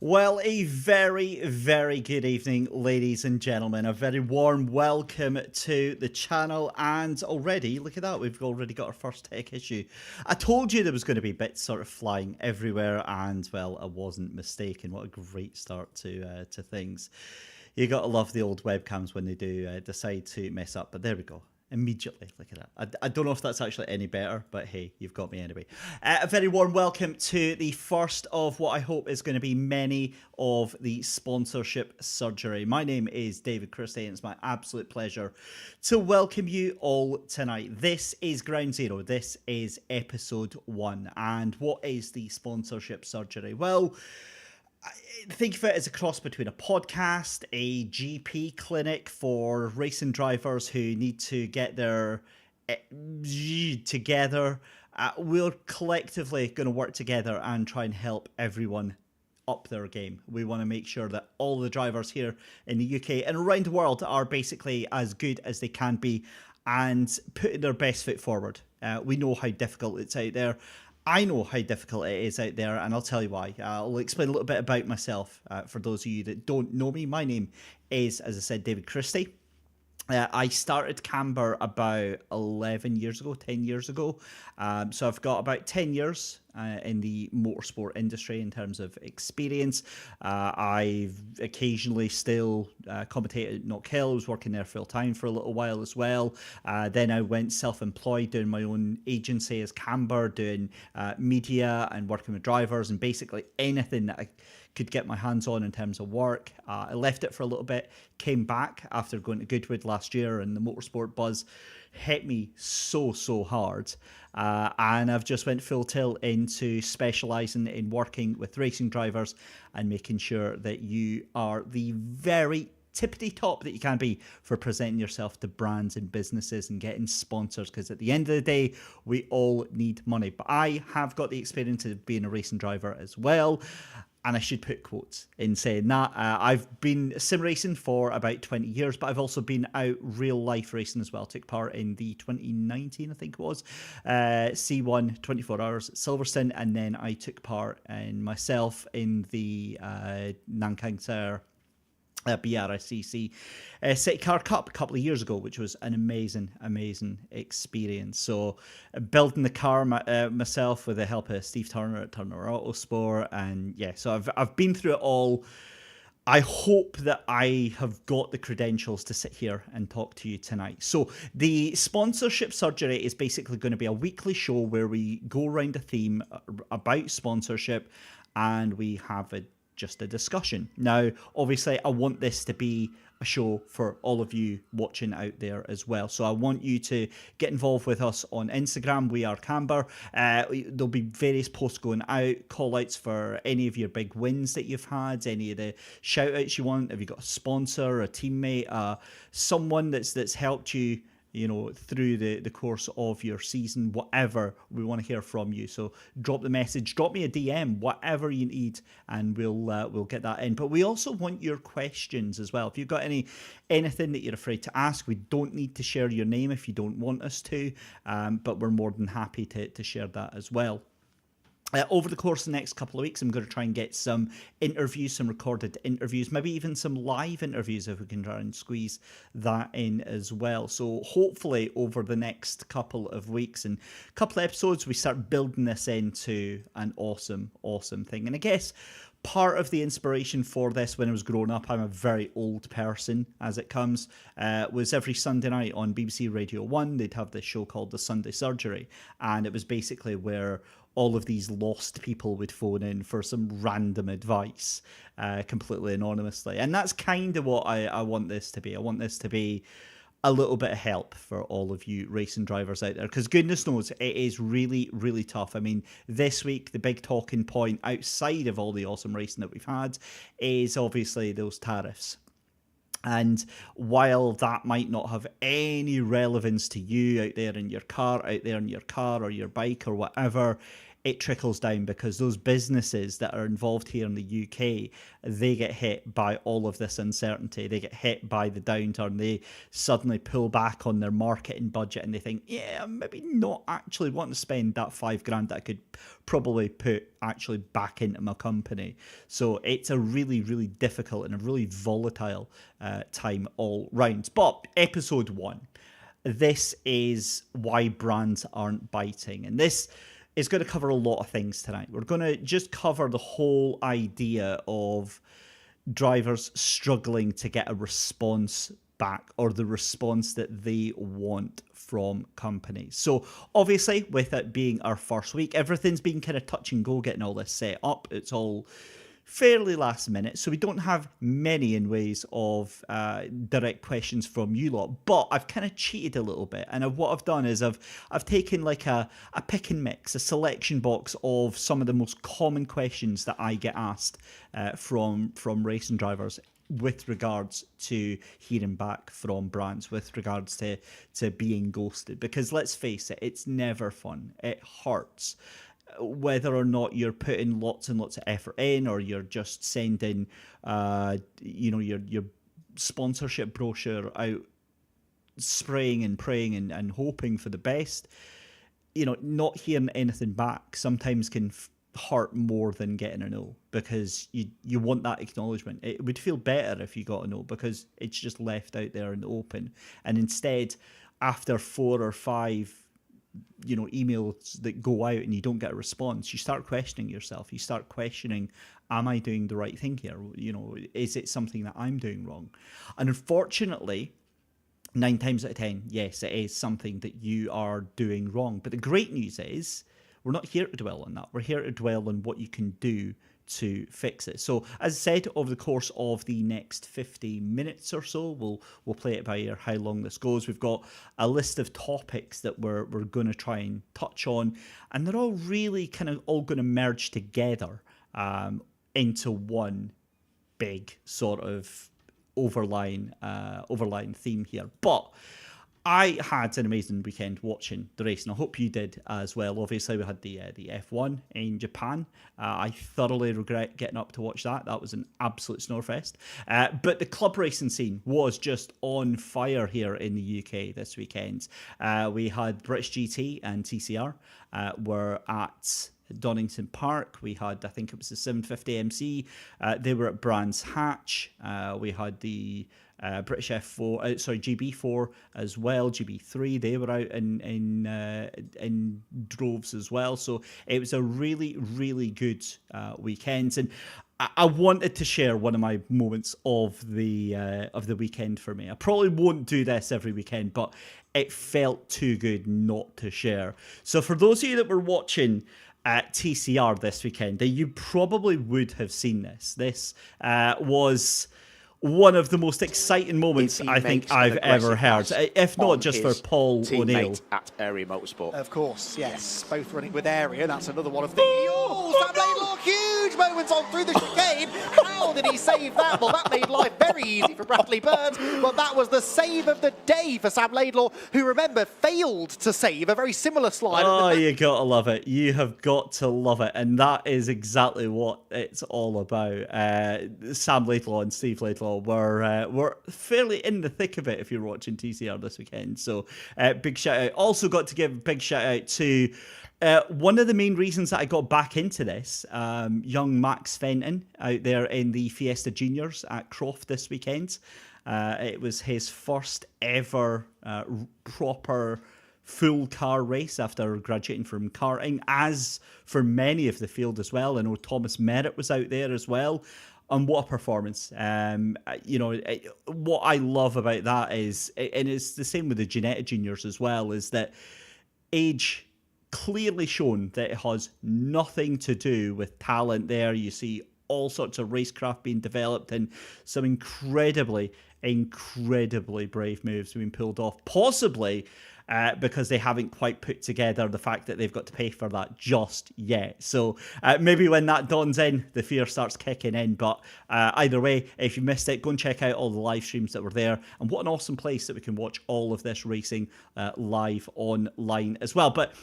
Well, a very, very good evening, ladies and gentlemen. A very warm welcome to the channel. And already, look at that, we've already got our first tech issue. I told you there was going to be bits sort of flying everywhere, and well, I wasn't mistaken. What a great start to things. You got to love the old webcams when they do decide to mess up, but there we go. Immediately, look at that. I don't know if that's actually any better, but hey, you've got me anyway. A very warm welcome to the first of what I hope is going to be many of the sponsorship surgery. My name is David Christie, and it's my absolute pleasure to welcome you all tonight. This is Ground Zero. This is episode 1. And what is the sponsorship surgery? Well, think of it as a cross between a podcast, a GP clinic for racing drivers who need to get their together. We're collectively going to work together and try and help everyone up their game. We want to make sure that all the drivers here in the UK and around the world are basically as good as they can be and putting their best foot forward. We know how difficult it's out there. I know how difficult it is out there, and I'll tell you why. I'll explain a little bit about myself for those of you that don't know me. My name is, as I said, David Christie. I started Camber about 11 years ago, 10 years ago. So I've got about 10 years in the motorsport industry in terms of experience. I've occasionally still commentated at Knock Hill. I was working there full time for a little while as well. Then I went self-employed, doing my own agency as Camber, doing media and working with drivers and basically anything that I could get my hands on in terms of work. I left it for a little bit, came back after going to Goodwood last year, and the motorsport buzz hit me so hard. And I've just went full tilt into specialising in working with racing drivers and making sure that you are the very tippity top that you can be for presenting yourself to brands and businesses and getting sponsors, because at the end of the day we all need money. But I have got the experience of being a racing driver as well, and I should put quotes in saying that. I've been sim racing for about 20 years, but I've also been out real life racing as well. Took part in the 2019, I think it was, C1 24 Hours at Silverstone, and then I took part in myself in the Nanking BRICC City Car Cup a couple of years ago, which was an amazing experience. So building the car myself with the help of Steve Turner at Turner Autosport, and yeah, so I've been through it all. I hope that I have got the credentials to sit here and talk to you tonight. So the sponsorship surgery is basically going to be a weekly show where we go around a theme about sponsorship and we have just a discussion. Now, obviously, I want this to be a show for all of you watching out there as well. So I want you to get involved with us on Instagram. We are Camber. There'll be various posts going out, call outs for any of your big wins that you've had, any of the shout outs you want. Have you got a sponsor, a teammate, someone that's helped you, you know, through the course of your season, whatever, we want to hear from you. So drop the message, drop me a DM, whatever you need, and we'll get that in. But we also want your questions as well. If you've got anything that you're afraid to ask, we don't need to share your name if you don't want us to, but we're more than happy to share that as well. Over the course of the next couple of weeks, I'm going to try and get some interviews, some recorded interviews, maybe even some live interviews if we can try and squeeze that in as well. So hopefully over the next couple of weeks and couple of episodes, we start building this into an awesome thing. And I guess part of the inspiration for this when I was growing up, I'm a very old person as it comes, was every Sunday night on BBC Radio 1, they'd have this show called The Sunday Surgery. And it was basically where all of these lost people would phone in for some random advice, completely anonymously. And that's kind of what I want this to be. I want this to be a little bit of help for all of you racing drivers out there, because goodness knows it is really tough. I mean, this week, the big talking point outside of all the awesome racing that we've had is obviously those tariffs. And while that might not have any relevance to you out there in your car, or your bike or whatever, it trickles down, because those businesses that are involved here in the UK, they get hit by all of this uncertainty. They get hit by the downturn. They suddenly pull back on their marketing budget, and they think, yeah, maybe not actually want to spend that $5,000 that I could probably put actually back into my company. So it's a really, really difficult and a really volatile time all round. But episode 1, this is why brands aren't biting. And this is going to cover a lot of things tonight. We're going to just cover the whole idea of drivers struggling to get a response back, or the response that they want from companies. So obviously, with it being our first week, everything's been kind of touch and go getting all this set up. It's all fairly last minute, so we don't have many in ways of direct questions from you lot, but I've kind of cheated a little bit, and what I've done is I've taken like a pick and mix, a selection box of some of the most common questions that I get asked from racing drivers with regards to hearing back from brands, with regards to being ghosted, because let's face it, it's never fun. It hurts. Whether or not you're putting lots and lots of effort in, or you're just sending, your sponsorship brochure out, spraying and praying and hoping for the best, not hearing anything back sometimes can hurt more than getting a no, because you want that acknowledgement. It would feel better if you got a no, because it's just left out there in the open. And instead, after 4 or 5 emails that go out and you don't get a response, you start questioning yourself. You start questioning, am I doing the right thing here? Is it something that I'm doing wrong? And unfortunately, 9 times out of 10, yes, it is something that you are doing wrong. But the great news is, we're not here to dwell on that. We're here to dwell on what you can do to fix it. So as I said, over the course of the next 50 minutes or so, we'll play it by ear how long this goes. We've got a list of topics that we're going to try and touch on, and they're all really kind of all going to merge together into one big sort of overlying theme here. But I had an amazing weekend watching the race, and I hope you did as well. Obviously, we had the F1 in Japan. I thoroughly regret getting up to watch that. That was an absolute snorefest. But the club racing scene was just on fire here in the UK this weekend. We had British GT and TCR were at Donington Park. We had, I think it was the 750 MC. They were at Brands Hatch. We had the British F4, GB4 as well, GB3. They were out in droves as well. So it was a really, really good weekend. And I wanted to share one of my moments of the weekend for me. I probably won't do this every weekend, but it felt too good not to share. So for those of you that were watching at TCR this weekend, you probably would have seen this. This was one of the most exciting moments I think I've ever heard, if not just for Paul O'Neill. At Area Motorsport. Of course, yes. Both running with Area. That's another one of the... Sam Laidlaw, huge moments on through the chicane. How did he save that? Well, that made life very easy for Bradley Burns, but that was the save of the day for Sam Laidlaw, who, remember, failed to save a very similar slide. Oh, you got to love it. You have got to love it. And that is exactly what it's all about. Sam Laidlaw and Steve Laidlaw were fairly in the thick of it if you're watching TCR this weekend. So big shout out. Also got to give a big shout out to one of the main reasons that I got back into this, young Max Fenton out there in the Fiesta Juniors at Croft this weekend. It was his first ever proper full car race after graduating from karting, as for many of the field as well. I know Thomas Merritt was out there as well. And what a performance. What I love about that is, and it's the same with the Ginetta Juniors as well, is that age clearly shown that it has nothing to do with talent there. You see all sorts of racecraft being developed and some incredibly brave moves being pulled off, possibly because they haven't quite put together the fact that they've got to pay for that just yet. So maybe when that dawns in, the fear starts kicking in. But either way, if you missed it, go and check out all the live streams that were there. And what an awesome place that we can watch all of this racing live online as well. But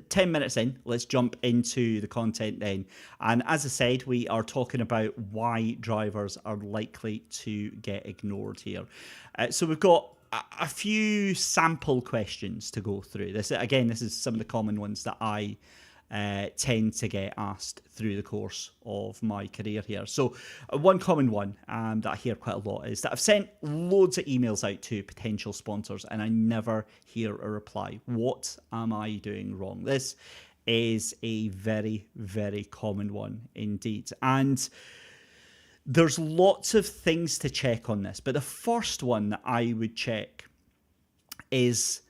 10 minutes in, let's jump into the content then. And as I said, we are talking about why drivers are likely to get ignored here. So we've got a few sample questions to go through. This is some of the common ones that I tend to get asked through the course of my career here. So one common one that I hear quite a lot is that I've sent loads of emails out to potential sponsors and I never hear a reply. What am I doing wrong? This is a very, very common one indeed. And there's lots of things to check on this, but the first one that I would check is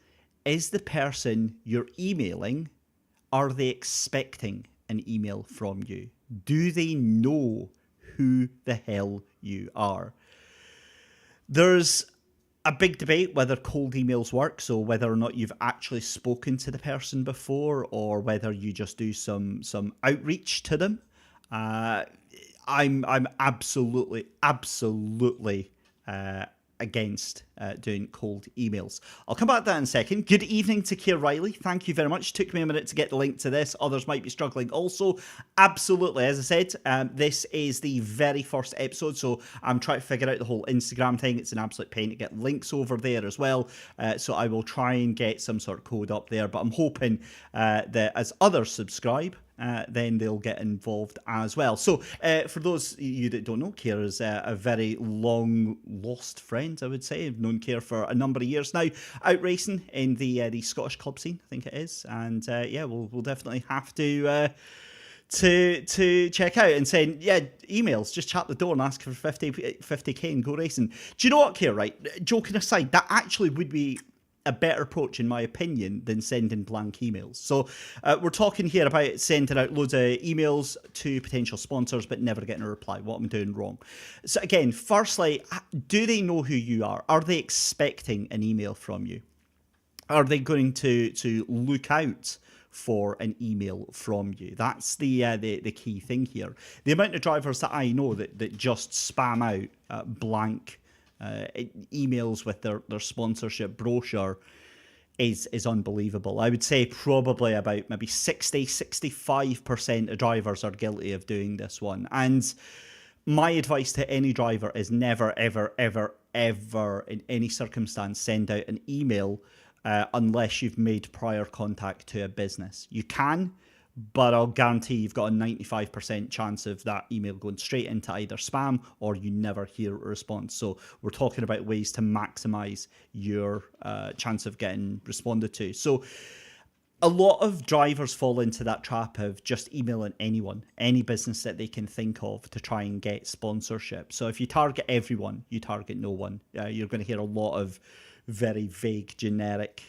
the person you're emailing, are they expecting an email from you? Do they know who the hell you are? There's a big debate whether cold emails work, so whether or not you've actually spoken to the person before or whether you just do some outreach to them. I'm absolutely against doing cold emails. I'll come back to that in a second. Good evening to Keir Riley. Thank you very much. Took me a minute to get the link to this. Others might be struggling also. Absolutely. As I said, this is the very first episode, so I'm trying to figure out the whole Instagram thing. It's an absolute pain to get links over there as well. So I will try and get some sort of code up there, but I'm hoping that as others subscribe, then they'll get involved as well. So for those of you that don't know, Keir is a very long lost friend, I would say. I've known Keir for a number of years now, out racing in the Scottish club scene, I think it is. And we'll definitely have to check out and saying, emails, just chat the door and ask for 50k and go racing. Do you know what, Keir, right? Joking aside, that actually would be a better approach, in my opinion, than sending blank emails. So we're talking here about sending out loads of emails to potential sponsors but never getting a reply. What am I doing wrong? So again, firstly, do they know who you are? Are they expecting an email from you? Are they going to look out for an email from you? That's the key thing here. The amount of drivers that I know that just spam out blank emails with their sponsorship brochure is unbelievable. I would say probably about maybe 65% of drivers are guilty of doing this one. And my advice to any driver is never, ever, ever, ever in any circumstance send out an email unless you've made prior contact to a business. You can, but I'll guarantee you've got a 95% chance of that email going straight into either spam or you never hear a response. So we're talking about ways to maximize your chance of getting responded to. So a lot of drivers fall into that trap of just emailing anyone, any business that they can think of to try and get sponsorship. So if you target everyone, you target no one. You're going to hear a lot of very vague, generic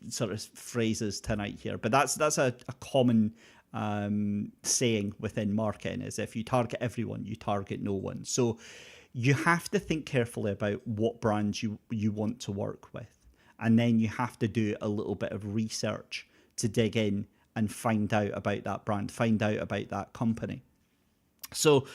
sort of phrases tonight here, but that's a common saying within marketing, is if you target everyone, you target no one. So you have to think carefully about what brands you want to work with, and then you have to do a little bit of research to dig in and find out about that brand, find out about that company. So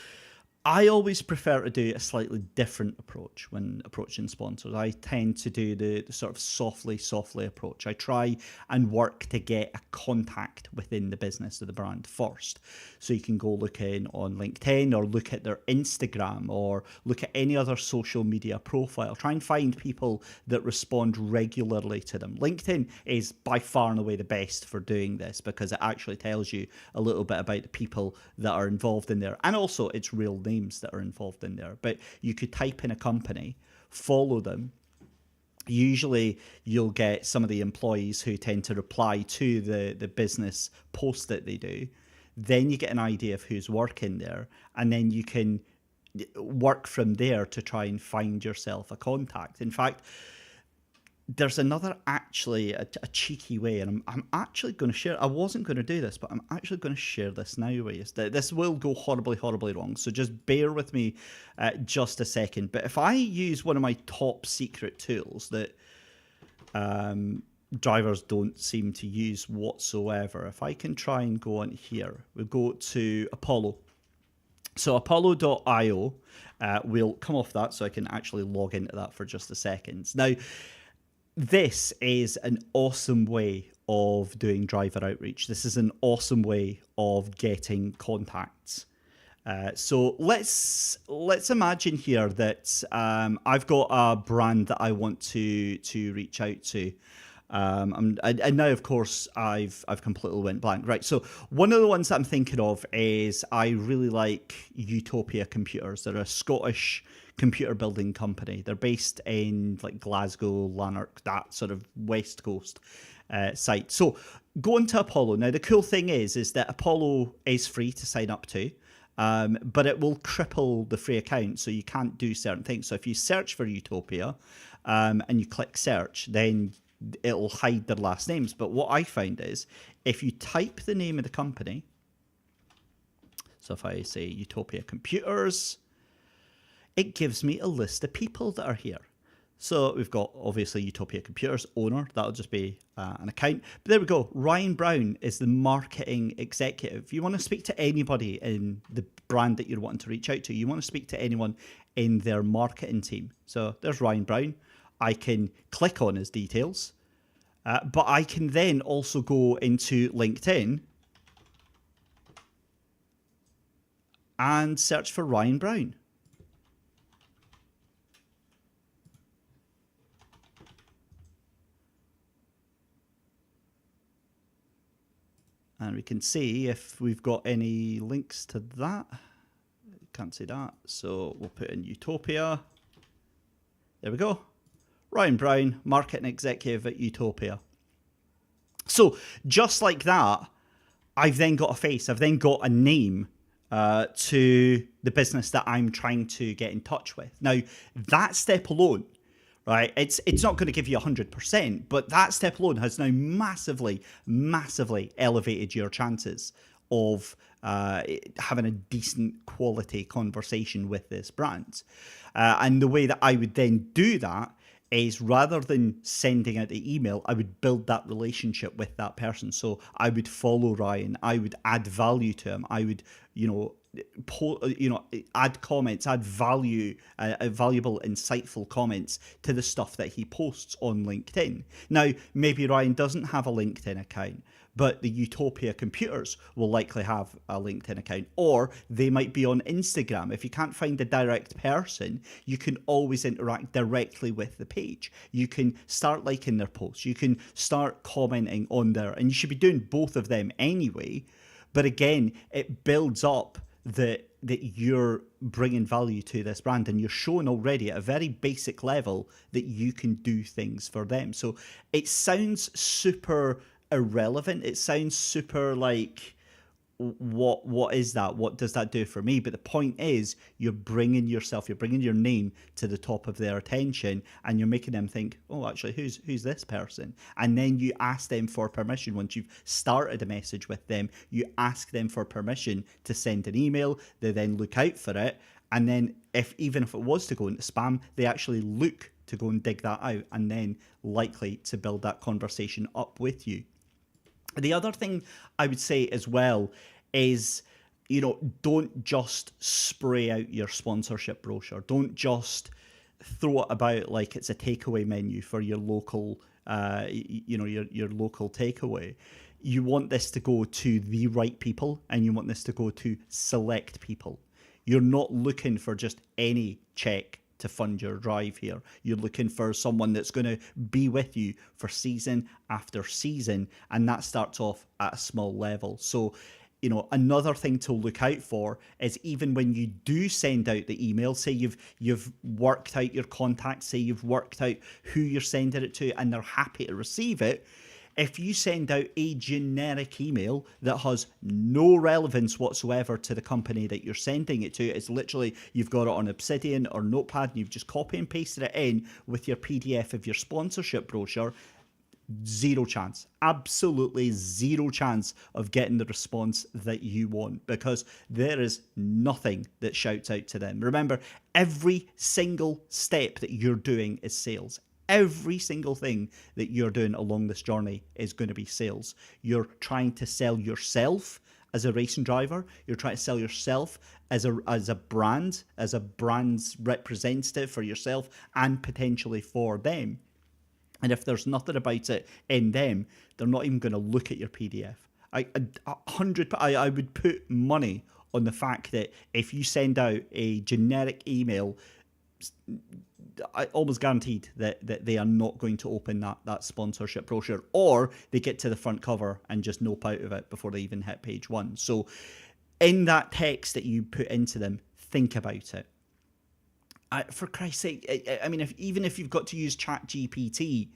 I always prefer to do a slightly different approach when approaching sponsors. I tend to do the sort of softly approach. I try and work to get a contact within the business of the brand first. So you can go look in on LinkedIn or look at their Instagram or look at any other social media profile. Try and find people that respond regularly to them. LinkedIn is by far and away the best for doing this because it actually tells you a little bit about the people that are involved in there. And also it's real names that are involved in there. But you could type in a company, follow them. Usually you'll get some of the employees who tend to reply to the business post that they do. Then you get an idea of who's working there, and then you can work from there to try and find yourself a contact. In fact, there's another actually a cheeky way, and I'm actually going to share. I wasn't going to do this, but I'm actually going to share this now with you. This will go horribly wrong, so just bear with me just a second. But if I use one of my top secret tools that drivers don't seem to use whatsoever, if I can try and go on here, we'll go to Apollo. So Apollo.io, we'll come off that so I can actually log into that for just a second. Now, this is an awesome way of doing driver outreach. This is an awesome way of getting contacts. So let's imagine here that I've got a brand that I want to reach out to. And now, of course, I've completely went blank. Right. So one of the ones that I'm thinking of is I really like Utopia Computers. They're a Scottish computer building company. They're based in like Glasgow, Lanark, that sort of West Coast site. So going to Apollo. Now, the cool thing is that Apollo is free to sign up to. But it will cripple the free account, so you can't do certain things. So if you search for Utopia and you click search, then it'll hide their last names. But what I find is if you type the name of the company, so if I say Utopia Computers, it gives me a list of people that are here. So we've got, obviously, Utopia Computers owner. That'll just be an account. But there we go. Ryan Brown is the marketing executive. If you want to speak to anybody in the brand that you're wanting to reach out to, you want to speak to anyone in their marketing team. So there's Ryan Brown. I can click on his details. But I can then also go into LinkedIn and search for Ryan Brown. And we can see if we've got any links to that. Can't see that. So we'll put in Utopia. There we go. Ryan Brown, marketing executive at Utopia. So just like that, I've then got a face. I've then got a name to the business that I'm trying to get in touch with. Now, that step alone, right, it's not going to give you 100%, but that step alone has now massively elevated your chances of having a decent quality conversation with this brand. And the way that I would then do that is, rather than sending out the email, I would build that relationship with that person. So I would follow Ryan. I would add value to him. I would, add comments, add value, valuable, insightful comments to the stuff that he posts on LinkedIn. Now, maybe Ryan doesn't have a LinkedIn account, but the Utopia Computers will likely have a LinkedIn account, or they might be on Instagram. If you can't find a direct person, you can always interact directly with the page. You can start liking their posts. You can start commenting on there, and you should be doing both of them anyway. But again, it builds up that you're bringing value to this brand, and you're showing already at a very basic level that you can do things for them. So it sounds super irrelevant. It sounds super like, what is that? What does that do for me? But the point is, you're bringing your name to the top of their attention, and you're making them think, oh, actually, who's this person? And then you ask them for permission. Once you've started a message with them, you ask them for permission to send an email. They then look out for it, and then even if it was to go into spam, they actually look to go and dig that out, and then likely to build that conversation up with you. The other thing I would say as well is, don't just spray out your sponsorship brochure. Don't just throw it about like it's a takeaway menu for your local, your local takeaway. You want this to go to the right people, and you want this to go to select people. You're not looking for just any check to fund your drive here. You're looking for someone that's going to be with you for season after season, and that starts off at a small level. So, another thing to look out for is, even when you do send out the email, say you've worked out your contacts, say you've worked out who you're sending it to, and they're happy to receive it. If you send out a generic email that has no relevance whatsoever to the company that you're sending it to, it's literally, you've got it on Obsidian or Notepad, and you've just copy and pasted it in with your PDF of your sponsorship brochure, zero chance, absolutely zero chance of getting the response that you want, because there is nothing that shouts out to them. Remember, every single step that you're doing is sales. Every single thing that you're doing along this journey is going to be sales. You're trying to sell yourself as a racing driver. You're trying to sell yourself as a brand's representative for yourself and potentially for them. And if there's nothing about it in them, they're not even going to look at your PDF. I would put money on the fact that if you send out a generic email, I almost guaranteed that they are not going to open that sponsorship brochure, or they get to the front cover and just nope out of it before they even hit page 1. So in that text that you put into them, think about it. For Christ's sake, I mean, even if you've got to use ChatGPT,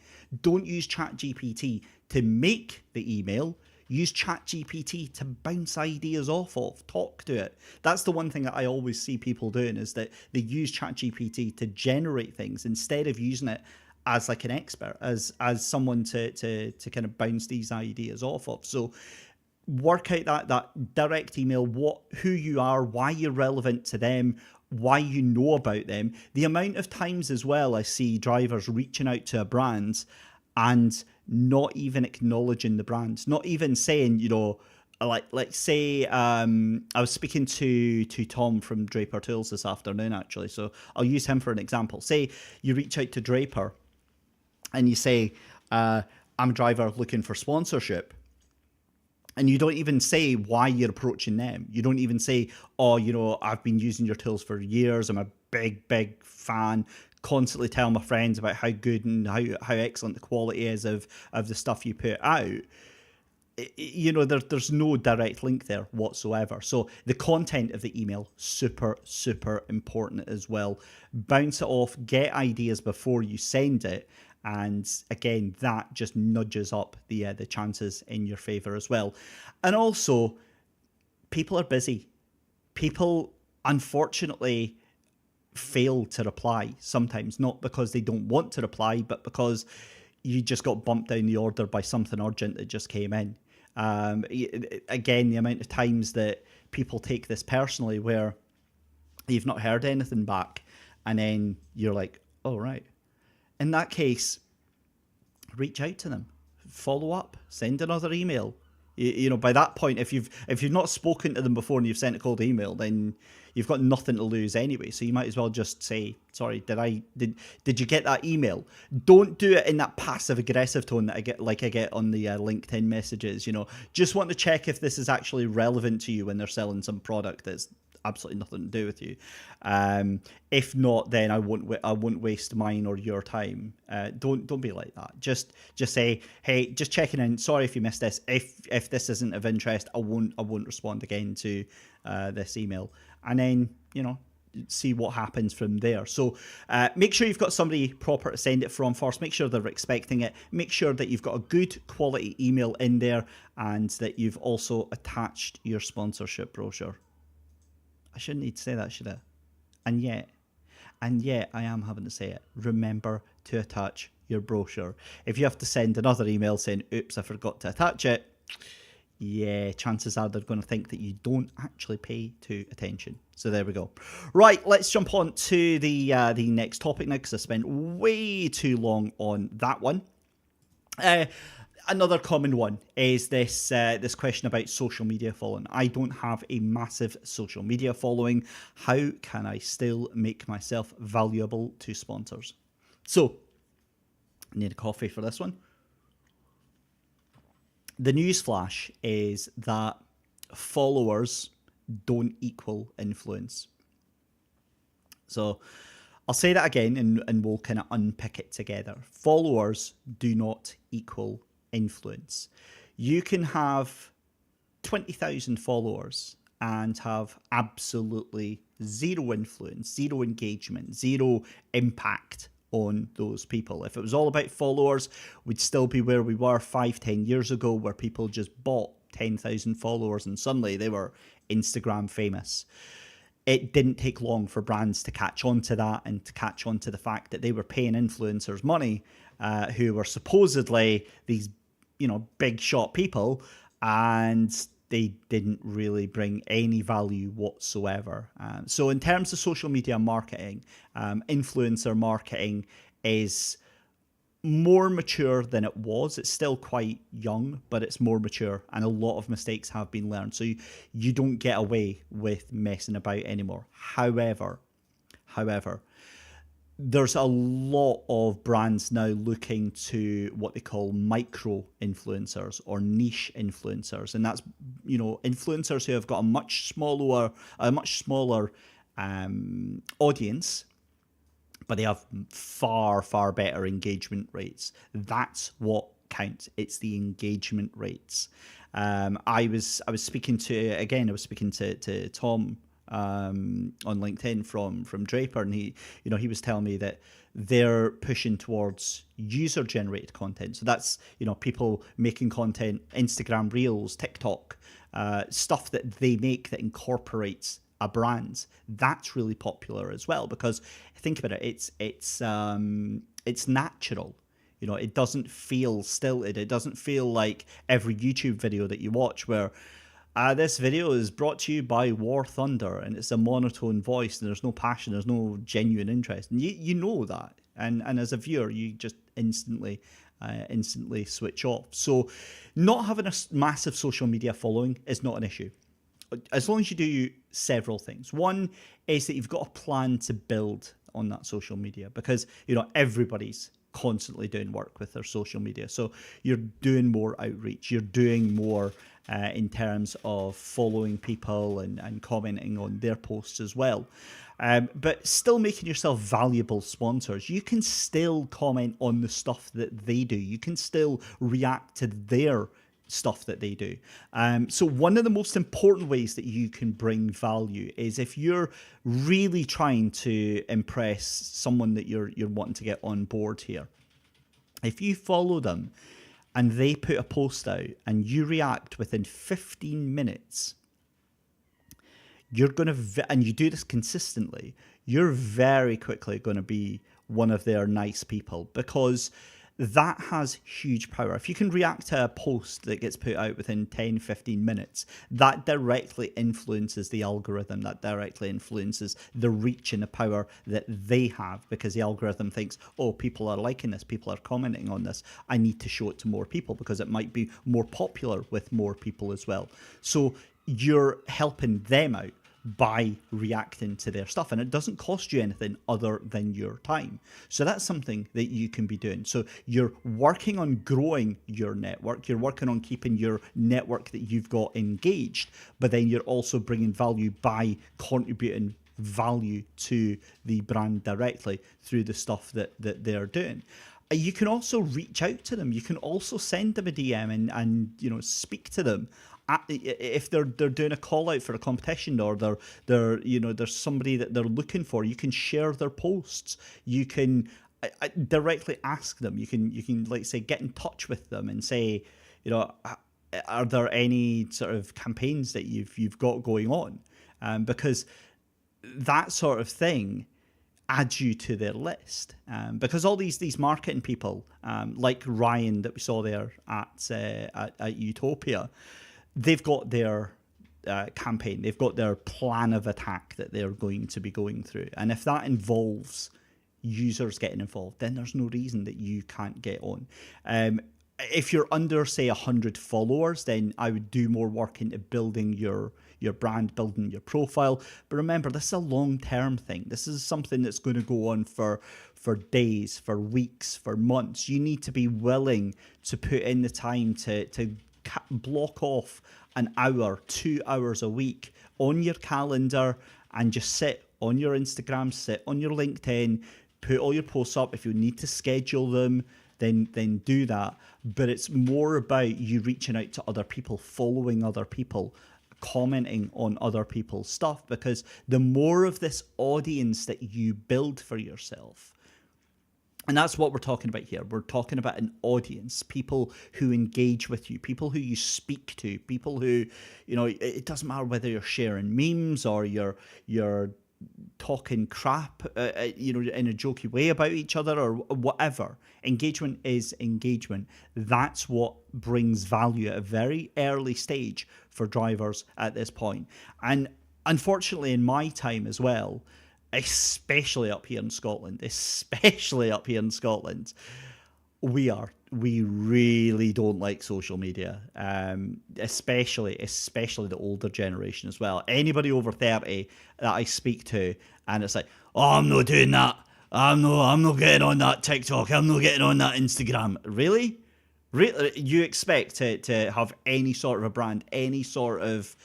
don't use ChatGPT to make the email. Use ChatGPT to bounce ideas off of, talk to it. That's the one thing that I always see people doing, is that they use ChatGPT to generate things instead of using it as like an expert, as someone to kind of bounce these ideas off of. So work out that direct email, who you are, why you're relevant to them, why you know about them. The amount of times as well I see drivers reaching out to a brand and not even acknowledging the brand, not even saying, like say I was speaking to Tom from Draper Tools this afternoon, actually, so I'll use him for an example. Say you reach out to Draper and you say, I'm a driver looking for sponsorship. And you don't even say why you're approaching them. You don't even say, I've been using your tools for years. I'm a big fan. Constantly tell my friends about how good and how excellent the quality is of the stuff you put out. There's no direct link there whatsoever. So the content of the email, super, super important as well. Bounce it off, get ideas before you send it. And again, that just nudges up the chances in your favor as well. And also, people are busy. People, unfortunately, fail to reply sometimes, not because they don't want to reply, but because you just got bumped down the order by something urgent that just came in. Again, the amount of times that people take this personally, where you've not heard anything back, and then you're like, oh, right. In that case, reach out to them, follow up, send another email. By that point, if you've not spoken to them before and you've sent a cold email, then you've got nothing to lose anyway. So you might as well just say, sorry, did you get that email? Don't do it in that passive aggressive tone that I get on the LinkedIn messages. Just want to check if this is actually relevant to you when they're selling some product that's absolutely nothing to do with you. If not, then I won't waste mine or your time. Don't be like that. Just say, hey, just checking in. Sorry if you missed this. If this isn't of interest, I won't respond again to this email. And then see what happens from there. So make sure you've got somebody proper to send it from first. Make sure they're expecting it. Make sure that you've got a good quality email in there, and that you've also attached your sponsorship brochure. I shouldn't need to say that, should I? And yet I am having to say it. Remember to attach your brochure. If you have to send another email saying, oops, I forgot to attach it, yeah, chances are they're going to think that you don't actually pay too attention. So there we go. Right, let's jump on to the next topic now, because I spent way too long on that one. Another common one is this question about social media following. I don't have a massive social media following. How can I still make myself valuable to sponsors? So, I need a coffee for this one. The newsflash is that followers don't equal influence. So, I'll say that again, and we'll kind of unpick it together. Followers do not equal influence. You can have 20,000 followers and have absolutely zero influence, zero engagement, zero impact on those people. If it was all about followers, we'd still be where we were 5-10 years ago, where people just bought 10,000 followers and suddenly they were Instagram famous. It didn't take long for brands to catch on to that, and to catch on to the fact that they were paying influencers money who were supposedly these big shot people, and they didn't really bring any value whatsoever. So in terms of social media marketing, influencer marketing is more mature than it was. It's still quite young, but it's more mature, and a lot of mistakes have been learned. So you don't get away with messing about anymore. However, there's a lot of brands now looking to what they call micro influencers or niche influencers, and that's influencers who have got a much smaller audience, but they have far better engagement rates. That's what counts. It's the engagement rates. I was speaking to Tom on LinkedIn from Draper, and he was telling me that they're pushing towards user generated content. So that's people making content, Instagram Reels, TikTok, stuff that they make that incorporates a brand. That's really popular as well, because think about it, it's natural. It doesn't feel stilted. It doesn't feel like every YouTube video that you watch where this video is brought to you by War Thunder, and it's a monotone voice, and there's no passion, there's no genuine interest. And you know that. And as a viewer, you just instantly switch off. So not having a massive social media following is not an issue, as long as you do several things. One is that you've got a plan to build on that social media, because everybody's constantly doing work with their social media. So you're doing more outreach, you're doing more in terms of following people and commenting on their posts as well. But still making yourself valuable sponsors. You can still comment on the stuff that they do. You can still react to their stuff that they do. So one of the most important ways that you can bring value is if you're really trying to impress someone that you're wanting to get on board here. If you follow them and they put a post out and you react within 15 minutes, you're going to, and you do this consistently, you're very quickly going to be one of their nice people, because that has huge power. If you can react to a post that gets put out within 10, 15 minutes, that directly influences the algorithm, that directly influences the reach and the power that they have, because the algorithm thinks, oh, people are liking this, people are commenting on this, I need to show it to more people because it might be more popular with more people as well. So you're helping them out by reacting to their stuff, and it doesn't cost you anything other than your time. So that's something that you can be doing. So you're working on growing your network, you're working on keeping your network that you've got engaged, but then you're also bringing value by contributing value to the brand directly through the stuff that they're doing. You can also reach out to them. You can also send them a DM and speak to them. If they're doing a call out for a competition, or there's somebody that they're looking for, you can share their posts. You can directly ask them. You can like say get in touch with them and say, are there any sort of campaigns that you've got going on? Because that sort of thing adds you to their list, because all these marketing people, like Ryan that we saw there at Utopia, they've got their campaign, they've got their plan of attack that they're going to be going through. And if that involves users getting involved, then there's no reason that you can't get on. If you're under, say, 100 followers, then I would do more work into building your brand, building your profile. But remember, this is a long-term thing. This is something that's going to go on for days, for weeks, for months. You need to be willing to put in the time to block off an hour, 2 hours a week on your calendar and just sit on your Instagram, sit on your LinkedIn, put all your posts up. If you need to schedule them, then do that. But it's more about you reaching out to other people, following other people, commenting on other people's stuff, because the more of this audience that you build for yourself, and that's what we're talking about here. We're talking about an audience, people who engage with you, people who you speak to, people who, it doesn't matter whether you're sharing memes or you're talking crap, in a jokey way about each other or whatever. Engagement is engagement. That's what brings value at a very early stage for drivers at this point. And unfortunately, in my time as well, especially up here in Scotland, we really don't like social media, especially the older generation as well. Anybody over 30 that I speak to, and it's like, oh, I'm not doing that. I'm not getting on that TikTok. I'm not getting on that Instagram. Really? Really? You expect to have any sort of a brand, any sort of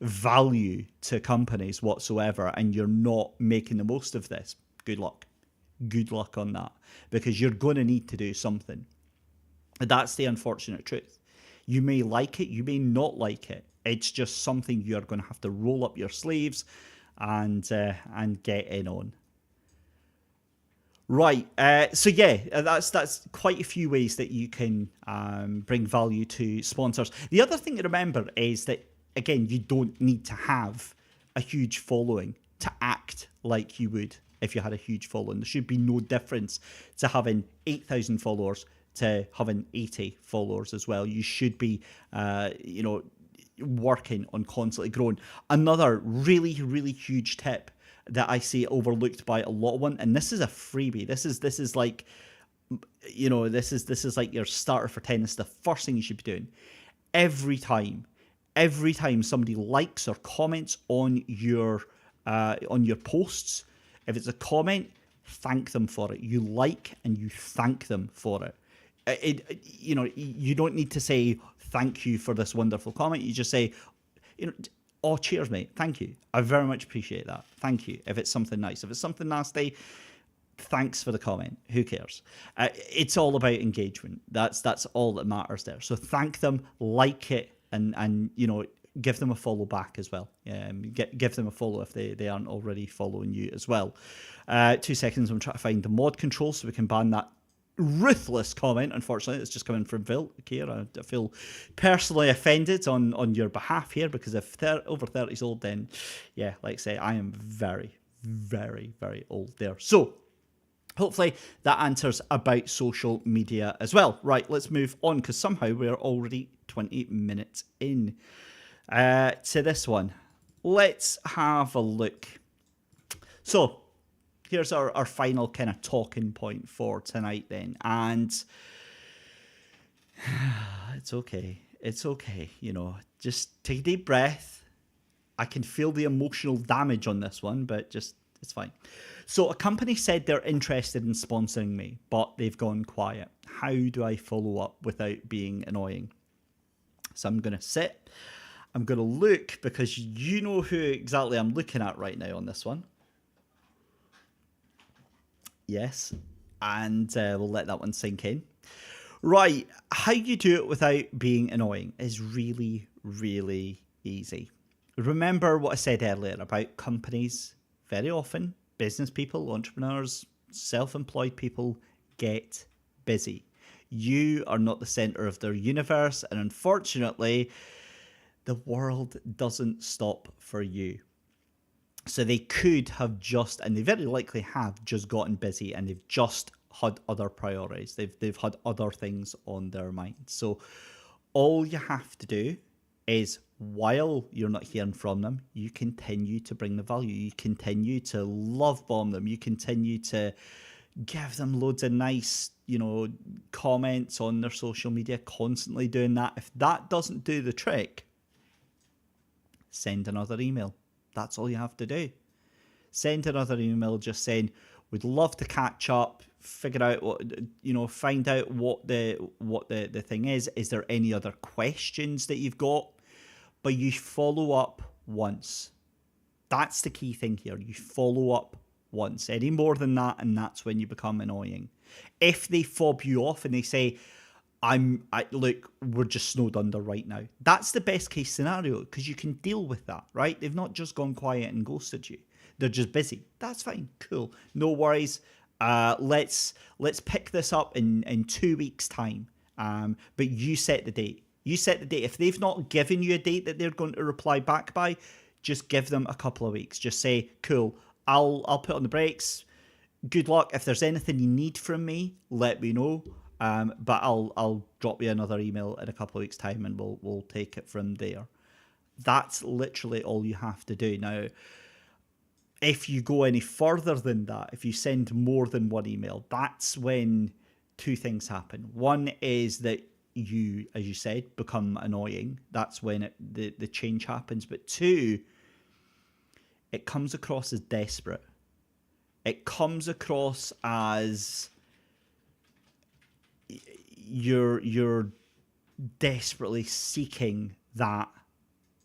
value to companies whatsoever, and you're not making the most of this? Good luck. Good luck on that, because you're going to need to do something. That's the unfortunate truth. You may like it, you may not like it. It's just something you're going to have to roll up your sleeves and get in on. Right. So yeah, that's quite a few ways that you can bring value to sponsors. The other thing to remember is that, again, you don't need to have a huge following to act like you would if you had a huge following. There should be no difference to having 8,000 followers to having 80 followers as well. You should be, working on constantly growing. Another really, really huge tip that I see overlooked by a lot of one, and this is a freebie. This is like, this is like your starter for tennis. The first thing you should be doing every time somebody likes or comments on your posts, if it's a comment, thank them for it. You like and you thank them for it. You don't need to say thank you for this wonderful comment. You just say, oh, cheers, mate. Thank you. I very much appreciate that. Thank you. If it's something nice. If it's something nasty, thanks for the comment. Who cares? It's all about engagement. That's all that matters there. So thank them, like it, and give them a follow back as well. Give them a follow if they aren't already following you as well. 2 seconds. I'm trying to find the mod control so we can ban that ruthless comment. Unfortunately, it's just coming from Phil here. I feel personally offended on your behalf here, because if over 30 is old, then yeah, like I say, I am very, very, very old there. So hopefully that answers about social media as well. Right, let's move on, because somehow we're already 20 minutes in to this one. Let's have a look. So here's our final kind of talking point for tonight then. And it's okay. It's okay. Just take a deep breath. I can feel the emotional damage on this one, but just, it's fine. So a company said they're interested in sponsoring me, but they've gone quiet. How do I follow up without being annoying? So I'm going to sit. I'm going to look, because you know who exactly I'm looking at right now on this one. Yes, and we'll let that one sink in. Right, how you do it without being annoying is really, really easy. Remember what I said earlier about companies. Very often, business people, entrepreneurs, self-employed people get busy. You are not the center of their universe, and unfortunately, the world doesn't stop for you. So they could have just, and they very likely have just gotten busy, and they've just had other priorities. They've had other things on their mind. So all you have to do is, while you're not hearing from them, you continue to bring the value. You continue to love bomb them. You continue to give them loads of nice, comments on their social media, constantly doing that. If that doesn't do the trick, send another email. That's all you have to do. Send another email just saying, we'd love to catch up, figure out what, find out what the thing is. Is there any other questions that you've got? But you follow up once. That's the key thing here. You follow up once. Any more than that, and that's when you become annoying. If they fob you off and they say, look, we're just snowed under right now. That's the best case scenario, because you can deal with that, right? They've not just gone quiet and ghosted you. They're just busy. That's fine. Cool. No worries. Let's pick this up in 2 weeks' time. But you set the date. You set the date. If they've not given you a date that they're going to reply back by, just give them a couple of weeks. Just say, cool, I'll put on the brakes. Good luck. If there's anything you need from me, let me know. But I'll drop you another email in a couple of weeks' time, and we'll take it from there. That's literally all you have to do. Now, if you go any further than that, if you send more than one email, that's when two things happen. One is that you, as you said, become annoying. That's when the change happens. But two, it comes across as desperate. it comes across as you're desperately seeking that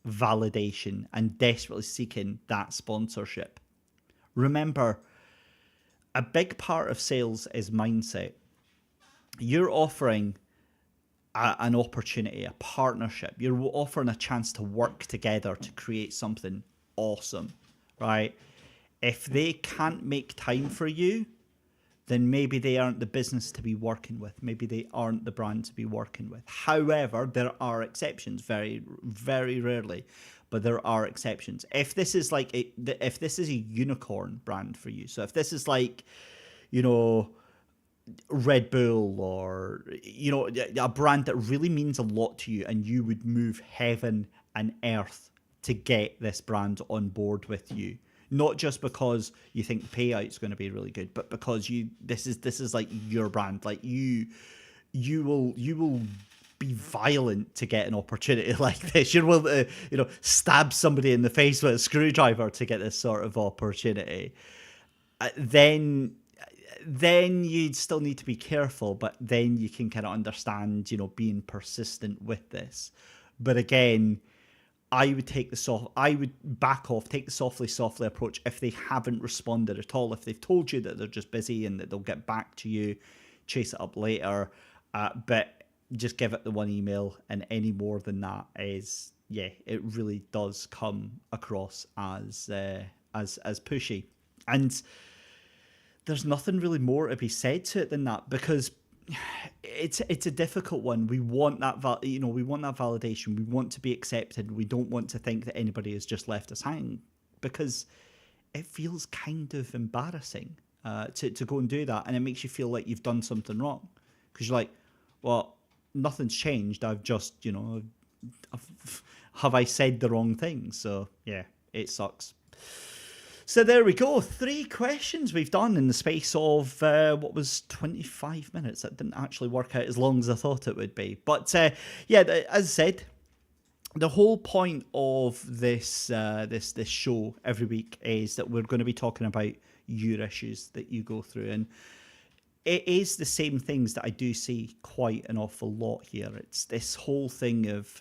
validation and desperately seeking that sponsorship. Remember, a big part of sales is mindset. You're offering an opportunity, a partnership. You're offering a chance to work together to create something awesome, right? If they can't make time for you, then maybe they aren't the business to be working with. Maybe they aren't the brand to be working with. However, there are exceptions, very, very rarely, but there are exceptions. If this is like if this is a unicorn brand for you, so if this is like, you know, Red Bull or, you know, a brand that really means a lot to you and you would move heaven and earth to get this brand on board with you. Not just because you think the payout's going to be really good, but because this is like your brand. Like you will be violent to get an opportunity like this. You're willing to, you know, stab somebody in the face with a screwdriver to get this sort of opportunity. Then you'd still need to be careful, but then you can kind of understand, you know, being persistent with this. But again, I would back off, take the softly approach if they haven't responded at all. If they've told you that they're just busy and that they'll get back to you, chase it up later. But just give it the one email, and any more than that is, yeah, it really does come across as pushy. And there's nothing really more to be said to it than that, because it's a difficult one. We want that we want that validation. We want to be accepted. We don't want to think that anybody has just left us hanging, because it feels kind of embarrassing to go and do that, and it makes you feel like you've done something wrong, because you're like, well, nothing's changed. I've just, you know, have I said the wrong thing? So yeah, it sucks. So there we go. 3 questions we've done in the space of what was 25 minutes. That didn't actually work out as long as I thought it would be. But yeah, as I said, the whole point of this this show every week is that we're going to be talking about your issues that you go through, and it is the same things that I do see quite an awful lot here. It's this whole thing of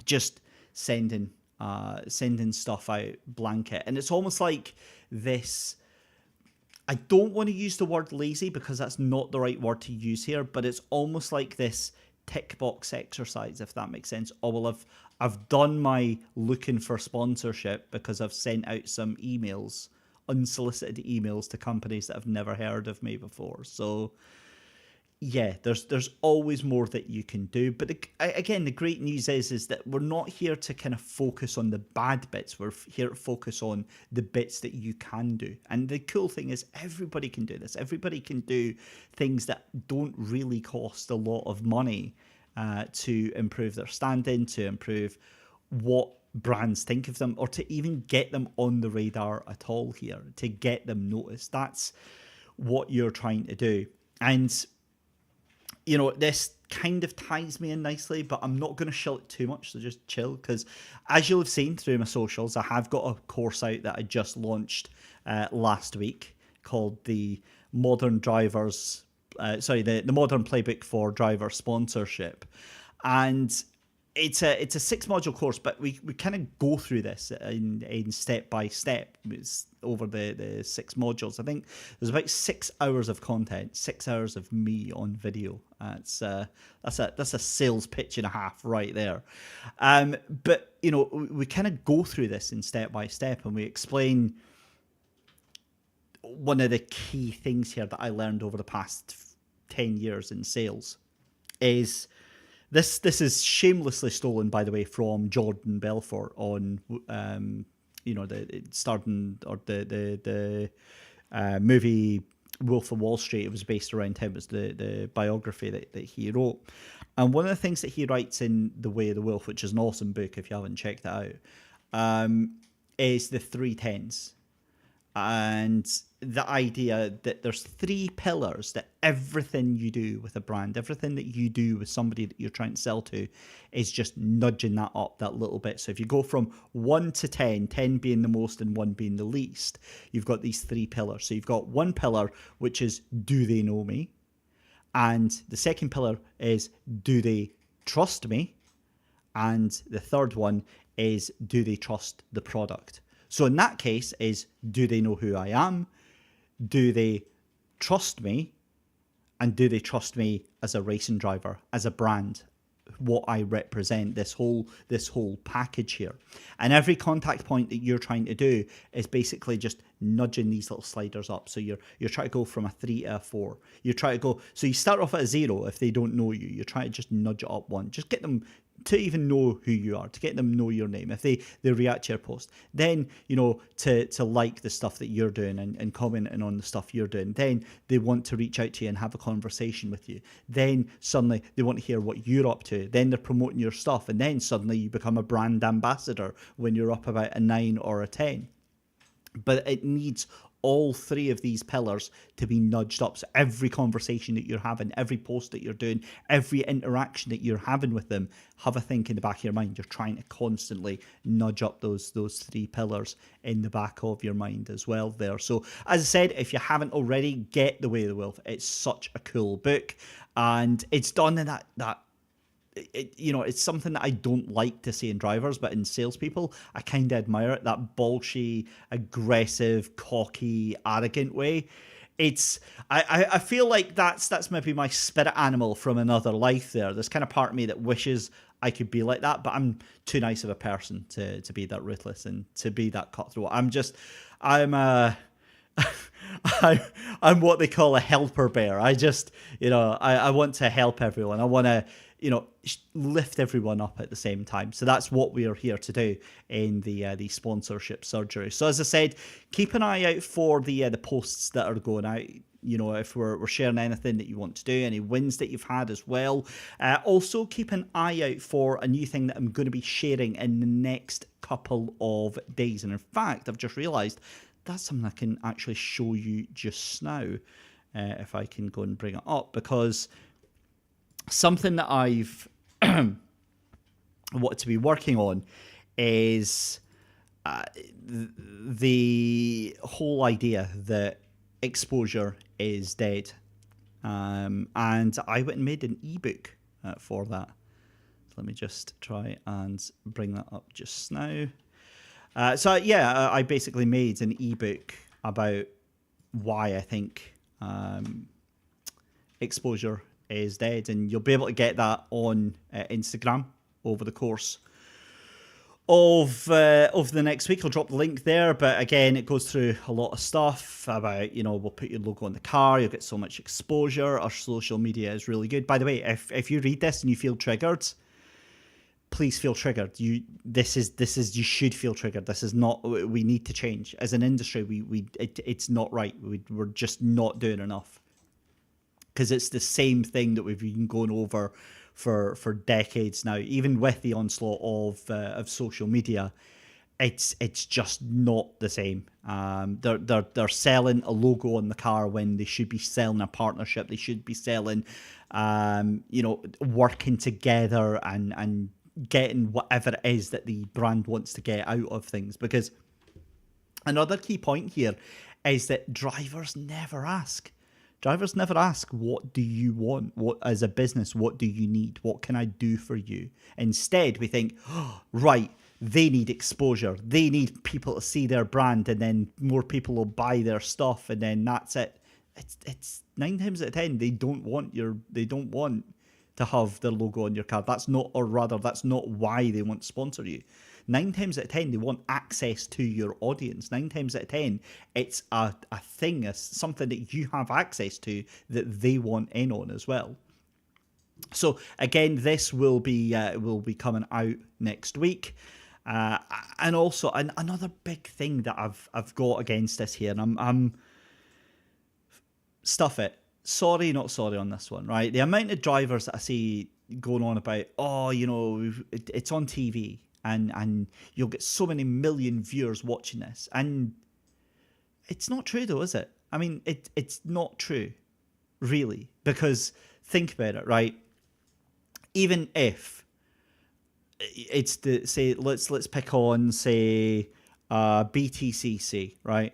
just sending stuff out blanket, and it's almost like this. I don't want to use the word lazy, because that's not the right word to use here, but it's almost like this tick box exercise, if that makes sense. Oh, well, I've done my looking for sponsorship because I've sent out some emails, unsolicited emails, to companies that have never heard of me before. So yeah, there's always more that you can do. But again, the great news is that we're not here to kind of focus on the bad bits. We're here to focus on the bits that you can do. And the cool thing is everybody can do this. Everybody can do things that don't really cost a lot of money to improve their standing, to improve what brands think of them, or to even get them on the radar at all here, to get them noticed. That's what you're trying to do. And you know, this kind of ties me in nicely, but I'm not going to shill it too much, so just chill, because as you'll have seen through my socials, I have got a course out that I just launched last week called the Modern Drivers, the Modern Playbook for Driver Sponsorship. And it's a 6-module course, but we kind of go through this in step by step. It's over the 6 modules. I think there's about 6 hours of content, 6 hours of me on video. That's a sales pitch and a half right there. But you know, we kind of go through this in step by step, and we explain one of the key things here that I learned over the past 10 years in sales is. This is shamelessly stolen, by the way, from Jordan Belfort on, you know, the movie Wolf of Wall Street. It was based around him. It was the biography that he wrote. And one of the things that he writes in The Way of the Wolf, which is an awesome book if you haven't checked it out, is the 3 10s. And the idea that there's 3 pillars that everything you do with a brand, everything that you do with somebody that you're trying to sell to, is just nudging that up that little bit. So if you go from 1 to 10, 10 being the most and 1 being the least, you've got these 3 pillars. So you've got one pillar, which is, do they know me? And the second pillar is, do they trust me? And the third one is, do they trust the product? So in that case is, do they know who I am? Do they trust me? And do they trust me as a racing driver, as a brand, what I represent, this whole package here? And every contact point that you're trying to do is basically just nudging these little sliders up. So you're trying to go from a 3 to a 4. You try to go, so you start off at a 0 if they don't know you. You try to just nudge it up 1. Just get them to even know who you are, to get them know your name. If they react to your post, then, to like the stuff that you're doing and commenting on the stuff you're doing, then they want to reach out to you and have a conversation with you. Then suddenly they want to hear what you're up to. Then they're promoting your stuff, and then suddenly you become a brand ambassador when you're up about a 9 or a 10. But it needs all 3 of these pillars to be nudged up. So every conversation that you're having, every post that you're doing, every interaction that you're having with them, have a think in the back of your mind. You're trying to constantly nudge up those 3 pillars in the back of your mind as well there. So as I said, if you haven't already, get The Way of the Wolf. It's such a cool book, and it's done in that it's something that I don't like to see in drivers, but in salespeople, I kind of admire it. That bolshy, aggressive, cocky, arrogant way. I feel like that's maybe my spirit animal from another life there. There's kind of part of me that wishes I could be like that, but I'm too nice of a person to be that ruthless and to be that cutthroat. I'm what they call a helper bear. I just, I want to help everyone. I want to, lift everyone up at the same time. So that's what we are here to do in the sponsorship surgery. So as I said, keep an eye out for the posts that are going out. If we're sharing anything that you want to do, any wins that you've had as well. Also, keep an eye out for a new thing that I'm going to be sharing in the next couple of days. And in fact, I've just realized that's something I can actually show you just now, if I can go and bring it up, because something that I've wanted to be working on is the whole idea that exposure is dead. And I went and made an ebook for that. So let me just try and bring that up just now. I basically made an ebook about why I think exposure is dead, and you'll be able to get that on Instagram over the course of the next week. I'll drop the link there, but again, it goes through a lot of stuff about, we'll put your logo on the car, you'll get so much exposure, our social media is really good. By the way, if you read this and you feel triggered, please feel triggered. You should feel triggered. This is not, we need to change as an industry. It's not right. We're just not doing enough, because it's the same thing that we've been going over for decades now. Even with the onslaught of social media, it's just not the same. They're selling a logo on the car when they should be selling a partnership. They should be selling, working together and getting whatever it is that the brand wants to get out of things. Because another key point here is that drivers never ask. Drivers never ask, what do you want? What, as a business, what do you need? What can I do for you? Instead, we think, right, they need exposure. They need people to see their brand, and then more people will buy their stuff, and then that's it. It's 9 times out of 10, they don't want to have their logo on your car. That's not why they want to sponsor you. 9 times out of 10, they want access to your audience. 9 times out of 10, it's a thing, something that you have access to that they want in on as well. So again, this will be coming out next week. And also another big thing that I've got against this here, and I'm stuff it. Sorry, not sorry on this one, right? The amount of drivers that I see going on about, it's on TV. And you'll get so many million viewers watching this. And It's not true though, is it? I mean, it's not true, really, because think about it, right? Even if it's the say, let's pick on say BTCC, right?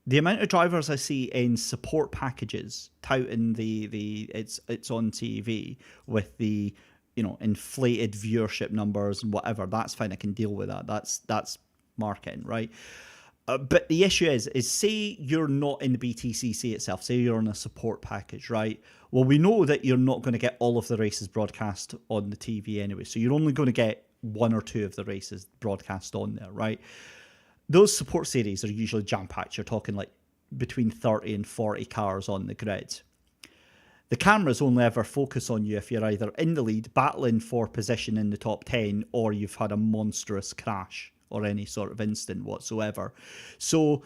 The amount of drivers I see in support packages touting the it's on TV with the inflated viewership numbers and whatever, that's fine. I can deal with that. That's marketing, right? But the issue is say you're not in the BTCC itself, say you're on a support package, right? Well, we know that you're not going to get all of the races broadcast on the TV anyway, so you're only going to get one or two of the races broadcast on there, right? Those support series are usually jam-packed. You're talking like between 30 and 40 cars on the grid. The cameras only ever focus on you if you're either in the lead, battling for position in the top 10, or you've had a monstrous crash or any sort of incident whatsoever. So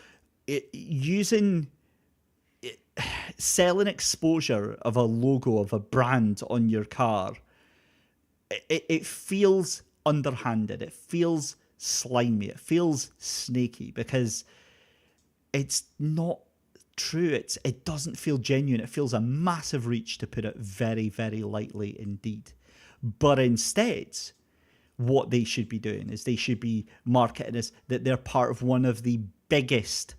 selling exposure of a logo, of a brand on your car, it feels underhanded. It feels slimy. It feels snaky because it's not true. It doesn't feel genuine. It feels a massive reach, to put it very, very lightly indeed. But instead, what they should be doing is they should be marketing as that they're part of one of the biggest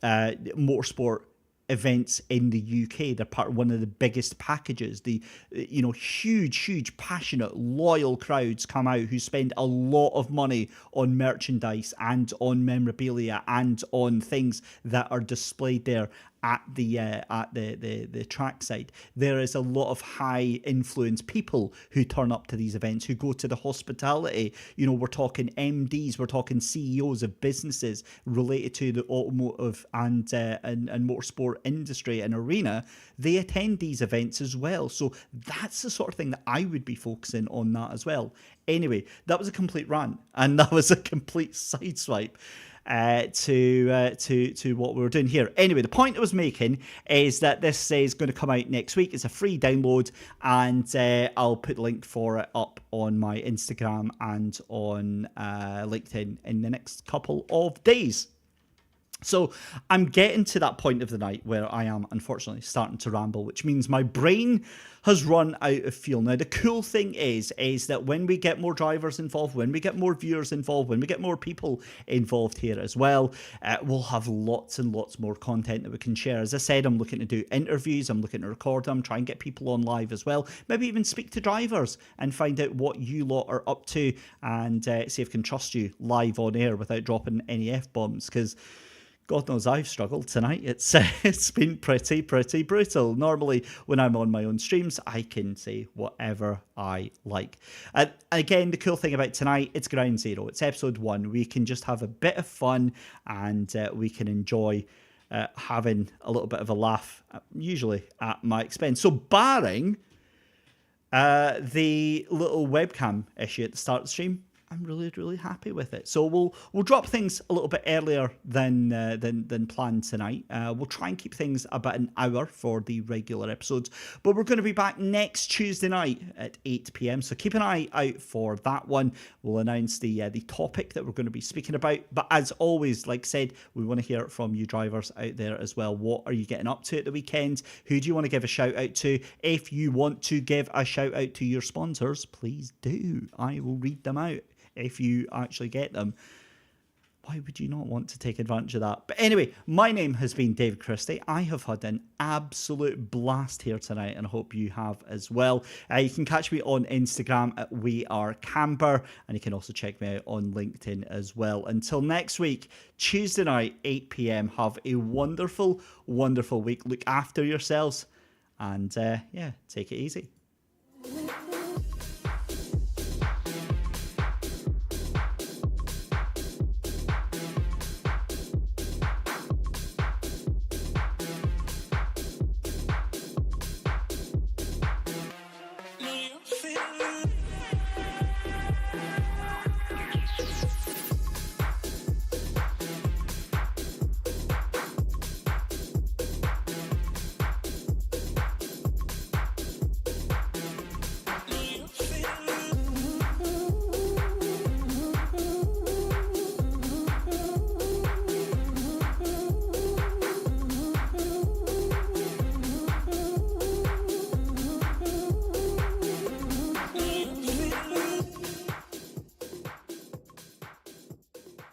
motorsport events in the UK. They're part of one of the biggest packages. The huge, passionate, loyal crowds come out who spend a lot of money on merchandise and on memorabilia and on things that are displayed there at the trackside. There is a lot of high influence people who turn up to these events, who go to the hospitality. We're talking MDs, we're talking CEOs of businesses related to the automotive and motorsport industry and arena. They attend these events as well. So that's the sort of thing that I would be focusing on that as well. Anyway, that was a complete rant, and that was a complete sideswipe to what we were doing here. Anyway, the point I was making is that this is going to come out next week. It's a free download, and I'll put the link for it up on my Instagram and on LinkedIn in the next couple of days. So I'm getting to that point of the night where I am unfortunately starting to ramble, which means my brain has run out of fuel. Now, the cool thing is that when we get more drivers involved, when we get more viewers involved, when we get more people involved here as well, we'll have lots and lots more content that we can share. As I said, I'm looking to do interviews. I'm looking to record them, try and get people on live as well. Maybe even speak to drivers and find out what you lot are up to, and see if I can trust you live on air without dropping any F-bombs, because God knows I've struggled tonight. It's been pretty brutal. Normally, when I'm on my own streams, I can say whatever I like. And again, the cool thing about tonight, it's ground zero. It's episode 1. We can just have a bit of fun, and we can enjoy having a little bit of a laugh, usually at my expense. So barring the little webcam issue at the start of the stream, I'm really happy with it. So we'll drop things a little bit earlier than planned tonight. We'll try and keep things about an hour for the regular episodes, but we're going to be back next Tuesday night at 8 p.m. So keep an eye out for that one. We'll announce the topic that we're going to be speaking about. But as always, like I said, we want to hear from you drivers out there as well. What are you getting up to at the weekend? Who do you want to give a shout out to? If you want to give a shout out to your sponsors, please do. I will read them out if you actually get them. Why would you not want to take advantage of that? But anyway, my name has been David Christie. I have had an absolute blast here tonight, and I hope you have as well. You can catch me on Instagram at WeAreCamber, and you can also check me out on LinkedIn as well. Until next week, Tuesday night, 8 p.m. Have a wonderful week. Look after yourselves, and take it easy.